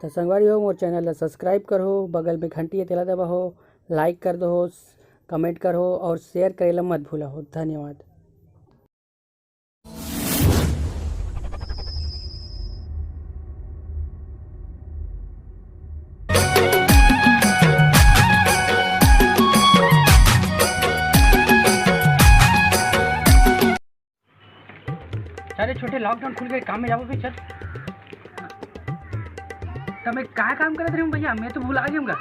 तो संगवारी हो मोर चैनल ला सब्सक्राइब करो, बगल में घंटी तेला दबाओ, लाइक कर दो, कमेंट करो और शेयर करेला मत भूलो। धन्यवाद। अरे छोटे लॉकडाउन खुल गए, काम में जाओ फिर चल। तब मैं क्या काम करत रही हूँ भैया, मैं तो भूला गया।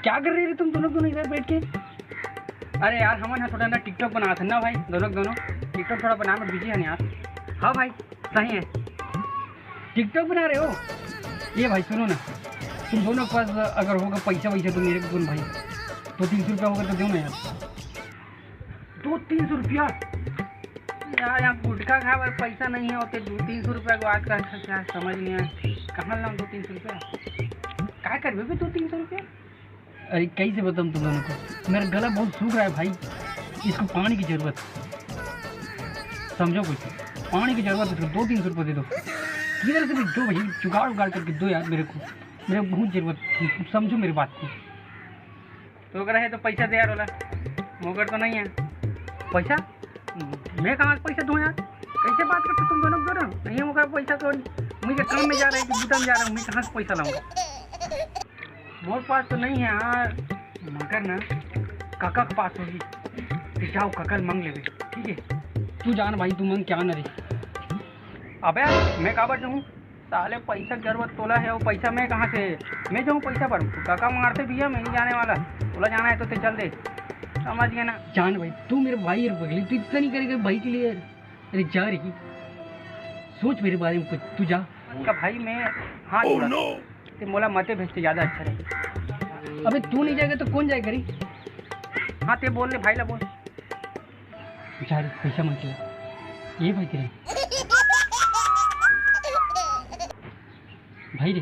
क्या कर रही थी तुम दोनों इधर बैठ के? अरे यार हम ना थोड़ा ना टिकटॉक बना था ना भाई, दोनों टिकटॉक थोड़ा बनाने में बिजी है ना यार। हाँ भाई सही है, टिकटॉक बना रहे हो। ये भाई सुनो ना, तुम दोनों के पास अगर होगा पैसा वैसा तो मेरे को भाई 200-300 रुपया होगा तो दो ना यार। 200-300 रुपया यार, यहाँ गुटखा खा पर पैसा नहीं है होते 200-300 रुपया को आज का क्या समझ नहीं आया। कहाँ लाऊँ 200-300 रुपया? क्या कर भी 200-300 रुपया? अरे कैसे बताऊँ तुम दोनों को, मेरा गला बहुत सूख रहा है भाई, इसको पानी की ज़रूरत, समझो कुछ पानी की ज़रूरत है। 200-300 रुपये दे दो, किधर से भी दो भाई, जुगाड़ उगाड़ करके दो यार मेरे को, मेरे बहुत ज़रूरत, समझो मेरी बात को। तो अगर है तो पैसा दे यार वाला, मगर तो नहीं है पैसा। मैं कहाँ पैसा दूँ यार, कैसे बात करते तुम दोनों नहीं है मगर पैसा तो मुझे काम में जा रहा है कि बुता में जा रहा हूँ, मैं कहाँ से पैसा लाऊँगा? मोर पास तो नहीं है यार, मगर ना काका के पास होगी, फिर जाओ काका मांग लेवे। ठीक है तू जान भाई, तू मांग क्या न रे। अबे मैं कहाँ पर जाऊँ, साले पैसा की जरूरत तोला है, वो पैसा मैं कहाँ से मैं जाऊँ पैसा पर? काका मारते भैया, मैं नहीं जाने वाला, तोला जाना है तो चल दे, समझ गया ना। जान भाई तू मेरे भाई है पगली, तू इतना नहीं करेगा भाई के लिए। अरे जा रही, सोच मेरे बारे में कुछ, तू जा का भाई। मैं हाँ तो मोला मते भेजते ज़्यादा अच्छा रहे। अबे तू नहीं जाएगा तो कौन जाएगा री? हाँ ते बोल ले भाई ला बोल, जा रही पैसा मांग के ये भाई तेरे भाई रे।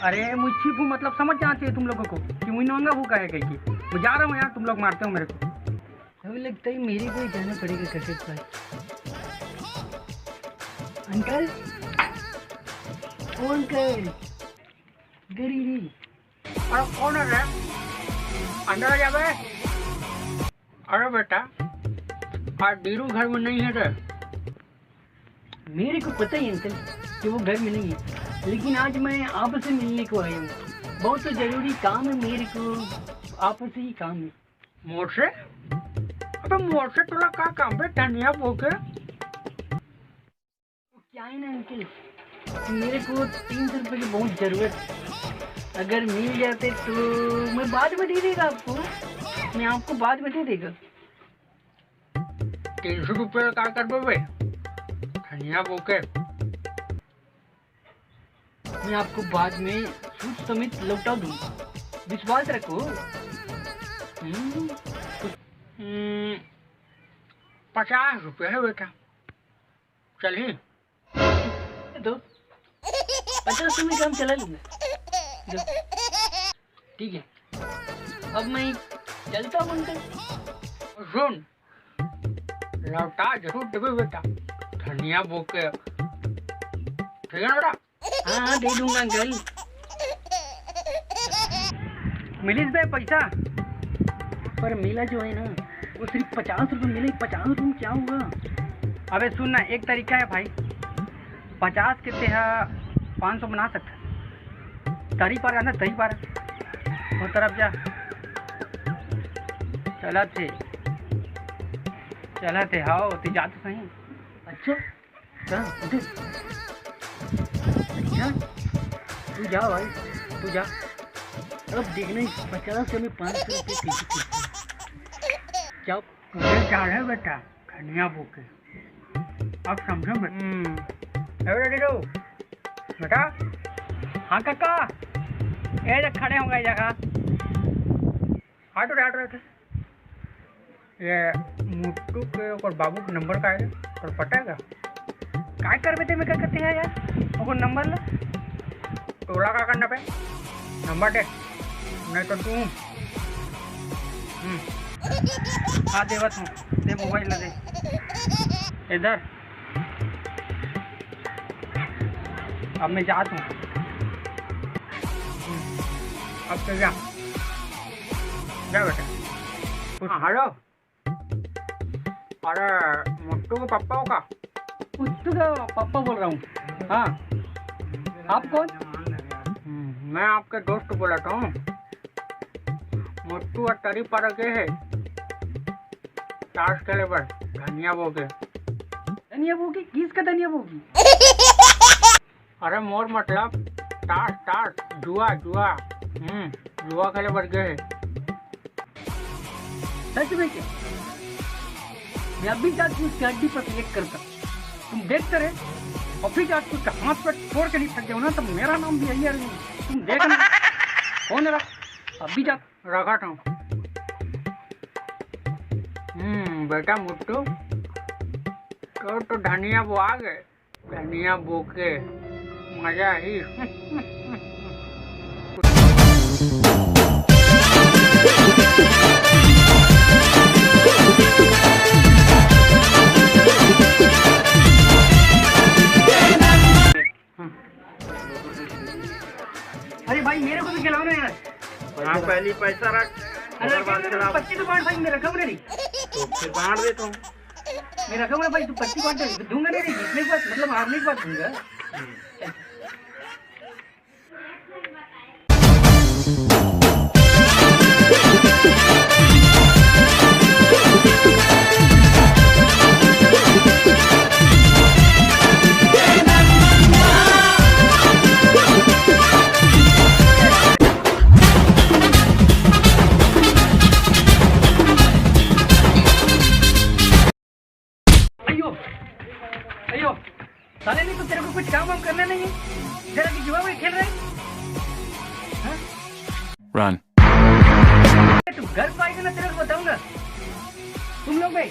अरे मुझी को मतलब समझ जाना चाहिए तुम लोगों को कि मुझे नंगा भूखा है कहीं की। मैं जा रहा हूँ यार, तुम लोग मारते हो मेरे को। अभी लगता है मेरे को ही जाना पड़ेगा कैसे पर। अंकल कौन कर गरीबी, अरे कौन है अंदर आ जावे। अरे बेटा आज बीरू घर में नहीं है रे। मेरे को पता ही अंकल कि वो घर में नहीं है, लेकिन आज मैं आपसे मिलने को आया हूँ, बहुत तो जरूरी काम है मेरे को, आपसे ही काम है। मोर से? अबे मोर से थोड़ा क्या काम है धनिया बोके? क्या है ना अंकल, मेरे को 300 रुपये की बहुत ज़रूरत, अगर मिल जाते तो मैं बाद में दे देगा आपको, मैं आपको बाद में दे देगा। 300 रुपये का कर दो धनिया बोके, मैं आपको बाद में सूद समेत लौटा दूंगा, विश्वास रखो। 50 रुपये है बेटा, चलिए दो 50 रुपये काम चला लूँगा। ठीक है अब मैं चलता हूँ अंकल। सुन लौटा जरूर देवे बेटा धनिया बोके, ठीक है ना बेटा? हाँ दे दूंगा अंकल। मिली भाई पैसा, पर मिला जो है ना वो सिर्फ 50 रुपये मिले। 50 रुपये में क्या होगा? अबे सुन ना, एक तरीका है भाई, 50 कितने है 500 बना सकता। तरी पार आना, तरी पार वो तरफ जा, चला थे हाँ तो जा तो सही। अच्छा अच्छा तू जा भाई, तू जा, अब देखना 50 में 500 रुपये क्या जा रहा है बेटा धनिया बोके, अब समझो बेटा। हाँ काका ये खड़े होंगे इस जगह, ऑटो ये मुट्टू के और बाबू के नंबर का है और पता है क्या कर बेटे में क्या करते हैं यार, वो नंबर ला टोला का करना पे नंबर दे, नहीं तो तू हाँ दे बस, दे मोबाइल ला दे इधर। अब मैं जाता हूँ, अब तो जा बेटा। हेलो, अरे मुट्टू के पापा हो का? मुट्टू का पापा बोल रहा हूँ। हाँ, आप कौन? मैं आपके दोस्त बोलता हूँ। मुट्टू और तरी पर के है ताश के लेबर धनिया बोगे। धनिया बोगी? किसका धनिया बोगी? अरे मोर मतलब ताश ताश जुआ जुआ जुआ के लेबर के है। सच में क्या? मैं अभी जाकर उसकी हड्डी पर क्लिक करता, तुम देखते रहे और फिर जाकर उसका हाथ पर छोड़ के नहीं सकते हो ना, तो मेरा नाम भी अय्यर नहीं, तुम देखना। कौन रहा? अभी जा रखा था। बेटा मुट्टू तो धनिया बो आ गए, धनिया बो के मजा ही। अरे भाई मेरे को भी खिलाओ ना यार। हाँ पहली पैसा रख, अरे पच्ची तो बांट भाई, मेरा कब नहीं तो फिर बांट देता हूँ। मेरा कब भाई, तू पच्ची बांट दूंगा नहीं, जीतने के बाद मतलब हारने के बाद दूंगा। अयो साले नहीं तो तेरे को कुछ काम वाम करना नहीं है, जरा की जुआ वही खेल रहे हैं। Run. तू घर पे आएगा ना, तेरे को बताऊंगा। तुम लोग भाई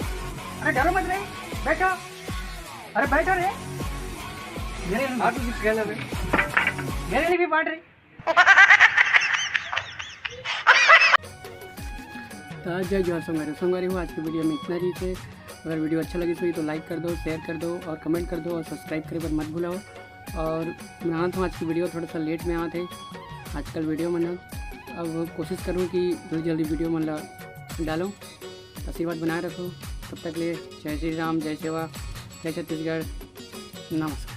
अरे डरो मत रहे, बैठो। अरे बैठो रे, मेरे हाथ भी खेल रहे, मेरे लिए भी बांट रहे। तो जय जोहर संगवारी हूँ। आज की वीडियो में इतना ही थे। अगर वीडियो अच्छा लगी तो लाइक कर दो, शेयर कर दो और कमेंट कर दो और सब्सक्राइब करे पर मत भूलाओ। और मैं आया था, आज की वीडियो थोड़ा सा लेट में आया थे आजकल वीडियो में। अब कोशिश करूँ कि जल्दी जल्दी वीडियो मतलब डालूँ। आशीर्वाद बनाए रखो, तब तक लिए जय श्री राम, जय सेवा, जय छत्तीसगढ़, नमस्कार।